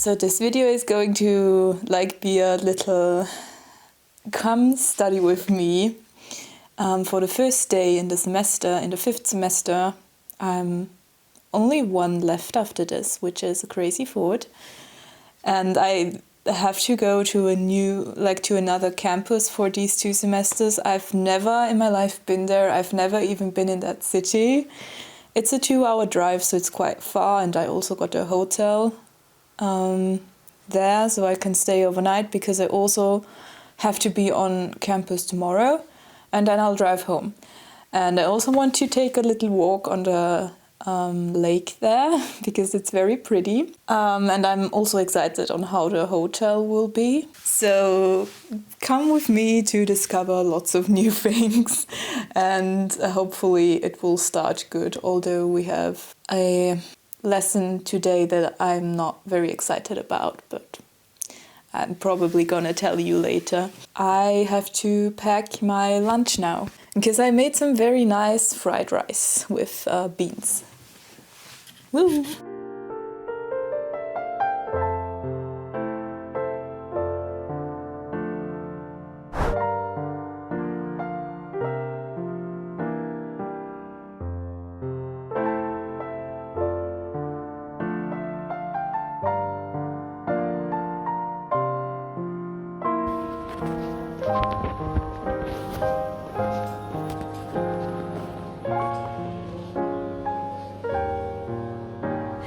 So this video is going to be a little come study with me for the first day in the semester, in the 5th semester. I'm only one left after this, which is a crazy thought. And I have to go to to another campus for these 2 semesters. I've never in my life been there. I've never even been in that city. It's a 2-hour drive, so it's quite far, and I also got a hotel there so I can stay overnight, because I also have to be on campus tomorrow, and then I'll drive home. And I also want to take a little walk on the lake there, because it's very pretty. And I'm also excited on how the hotel will be. So come with me to discover lots of new things, and hopefully it will start good, although we have a lesson today that I'm not very excited about, but I'm probably gonna tell you later. I have to pack my lunch now, because I made some very nice fried rice with beans. Woo!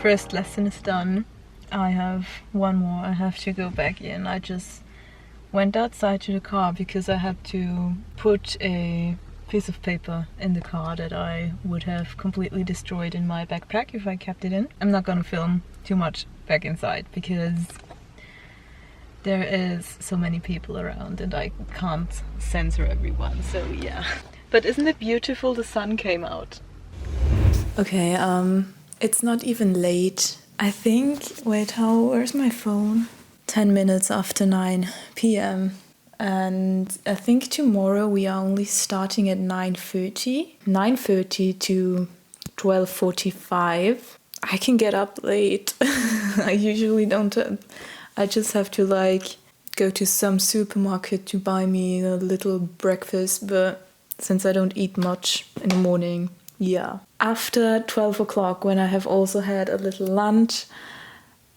First lesson is done. I have one more. I have to go back in. I just went outside to the car because I had to put a piece of paper in the car that I would have completely destroyed in my backpack if I kept it in. I'm not gonna film too much back inside because there is so many people around and I can't censor everyone, so yeah. But isn't it beautiful? The sun came out. Okay, it's not even late. I think, where's my phone? 10 minutes after 9 p.m. And I think tomorrow we are only starting at 9:30. 9:30 to 12:45. I can get up late. I usually don't. I just have to go to some supermarket to buy me a little breakfast, but since I don't eat much in the morning, yeah. After 12 o'clock, when I have also had a little lunch,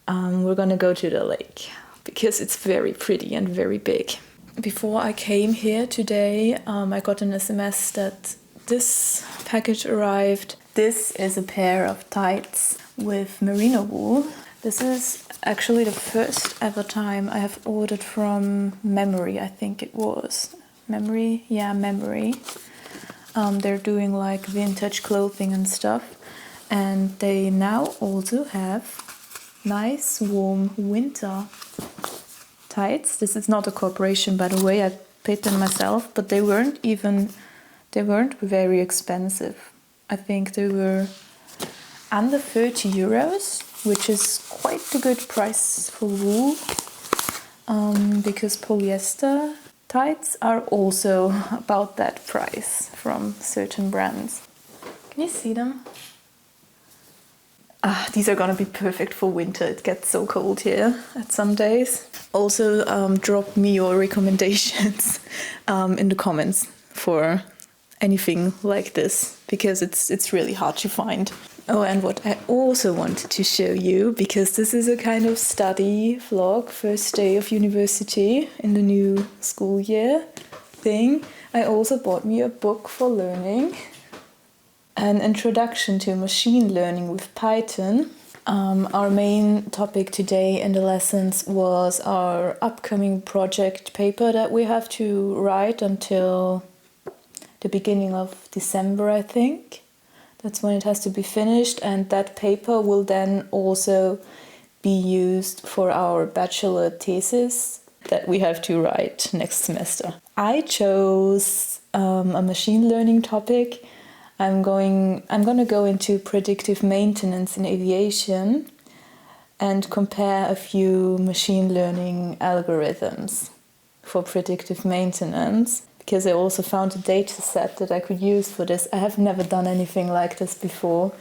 we're gonna go to the lake because it's very pretty and very big. Before I came here today, I got an SMS that this package arrived. This is a pair of tights with merino wool. This is actually the first ever time I have ordered from Memory, I think it was. Memory? Yeah, Memory. They're doing vintage clothing and stuff, and they now also have nice warm winter tights. This is not a corporation, by the way. I paid them myself, but they weren't very expensive. I think they were under 30 euros, which is quite a good price for wool, because polyester tights are also about that price from certain brands. Can you see them? These are gonna be perfect for winter. It gets so cold here at some days. Also, drop me your recommendations in the comments for anything like this, because it's really hard to find. Oh, and what I also wanted to show you, because this is a kind of study vlog, first day of university in the new school year thing, I also bought me a book for learning, an introduction to machine learning with Python. Our main topic today in the lessons was our upcoming project paper that we have to write until the beginning of December, I think. That's when it has to be finished, and that paper will then also be used for our bachelor thesis that we have to write next semester. I chose a machine learning topic. I'm gonna go into predictive maintenance in aviation and compare a few machine learning algorithms for predictive maintenance, because I also found a data set that I could use for this. I have never done anything like this before.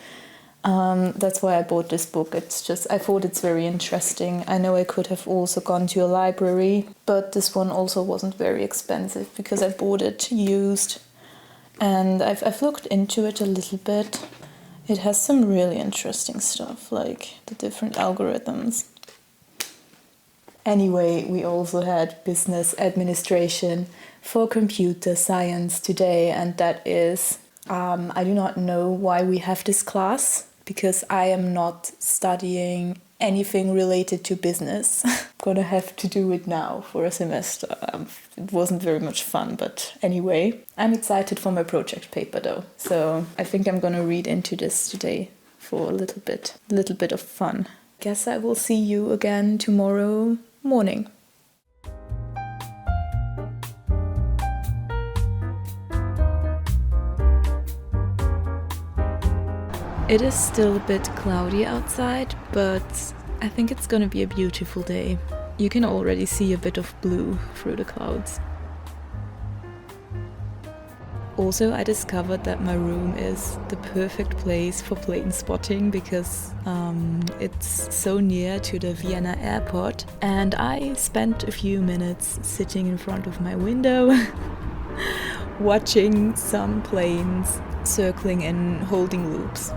That's why I bought this book. It's just, I thought it's very interesting. I know I could have also gone to a library, but this one also wasn't very expensive because I bought it used. And I've looked into it a little bit. It has some really interesting stuff, like the different algorithms. Anyway, we also had business administration for computer science today, and that is, I do not know why we have this class, because I am not studying anything related to business. I'm gonna have to do it now for a semester. It wasn't very much fun, but anyway. I'm excited for my project paper though, so I think I'm gonna read into this today for a little bit of fun. Guess I will see you again tomorrow morning. It is still a bit cloudy outside, but I think it's gonna be a beautiful day. You can already see a bit of blue through the clouds. Also, I discovered that my room is the perfect place for plane spotting because it's so near to the Vienna airport, and I spent a few minutes sitting in front of my window watching some planes circling in holding loops.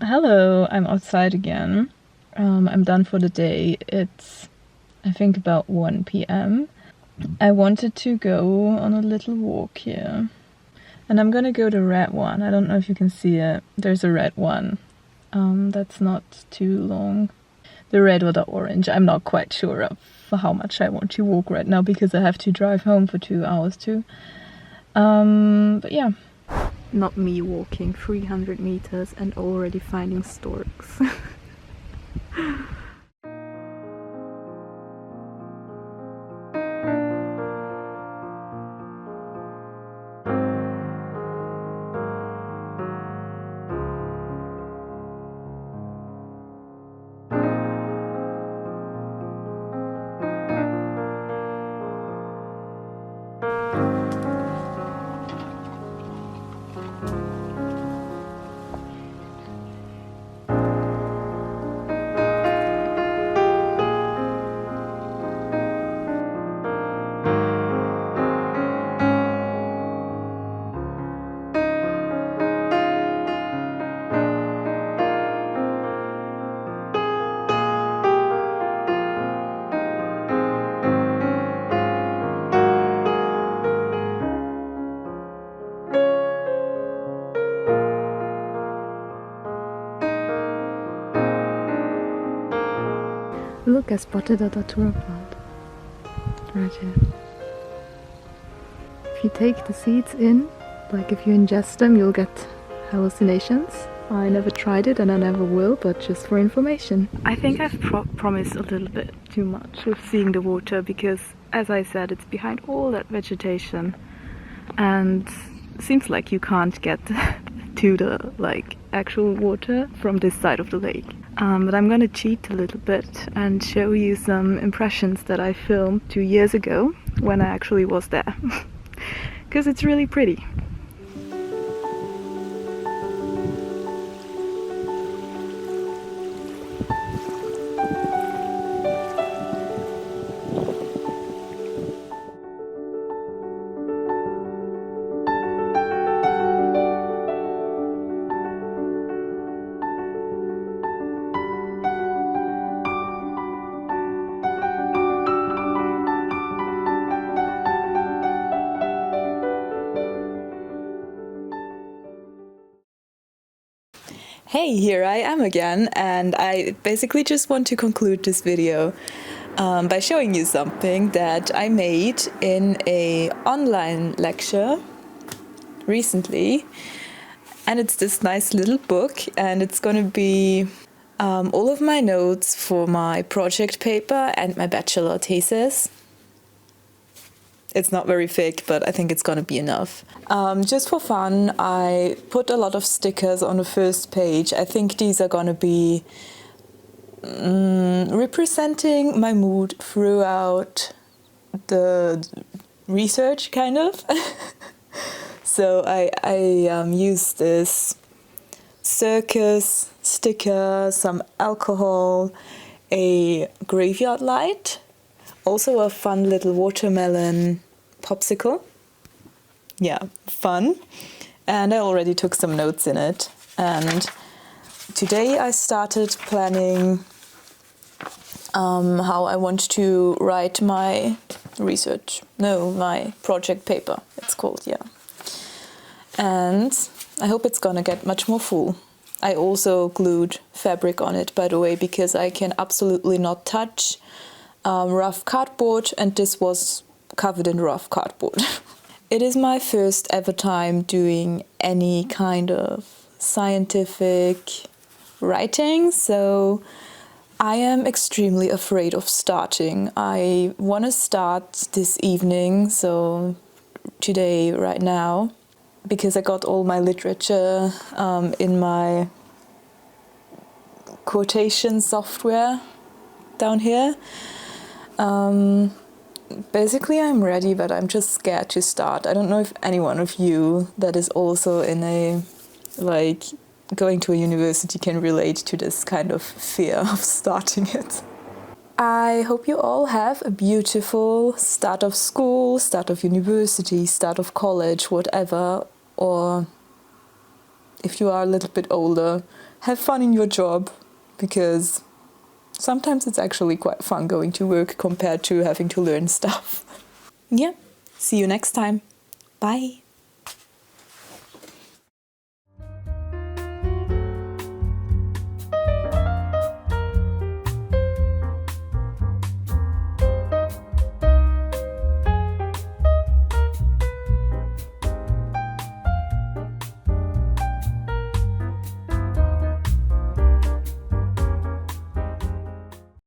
Hello, I'm outside again. I'm done for the day. It's, I think, about 1 p.m. I wanted to go on a little walk here. And I'm gonna go the red one. I don't know if you can see it. There's a red one. That's not too long. The red or the orange. I'm not quite sure of how much I want to walk right now because I have to drive home for 2 hours too. But yeah. Not me walking 300 meters and already finding storks. Look, I spotted a datura plant. Right here. If you take the seeds in, like if you ingest them, you'll get hallucinations. I never tried it and I never will, but just for information. I think I've promised a little bit too much with seeing the water because, as I said, it's behind all that vegetation. And it seems like you can't get to the actual water from this side of the lake. But I'm gonna cheat a little bit and show you some impressions that I filmed 2 years ago when I actually was there. Because it's really pretty. Hey, here I am again, and I basically just want to conclude this video by showing you something that I made in a online lecture recently. And it's this nice little book, and it's going to be all of my notes for my project paper and my bachelor thesis. It's not very thick, but I think it's going to be enough. Just for fun, I put a lot of stickers on the first page. I think these are going to be representing my mood throughout the research, kind of. So I used this circus sticker, some alcohol, a graveyard light, also a fun little watermelon popsicle. Yeah, fun. And I already took some notes in it. And today I started planning how I want to write my my project paper, it's called, yeah. And I hope it's gonna get much more full. I also glued fabric on it, by the way, because I can absolutely not touch rough cardboard, and this was covered in rough cardboard. It is my first ever time doing any kind of scientific writing, so I am extremely afraid of starting. I want to start this evening, so today, right now, because I got all my literature in my quotation software down here. Basically, I'm ready, but I'm just scared to start. I don't know if any one of you that is also in a, going to a university can relate to this kind of fear of starting it. I hope you all have a beautiful start of school, start of university, start of college, whatever. Or if you are a little bit older, have fun in your job, because sometimes it's actually quite fun going to work compared to having to learn stuff. Yeah, see you next time. Bye.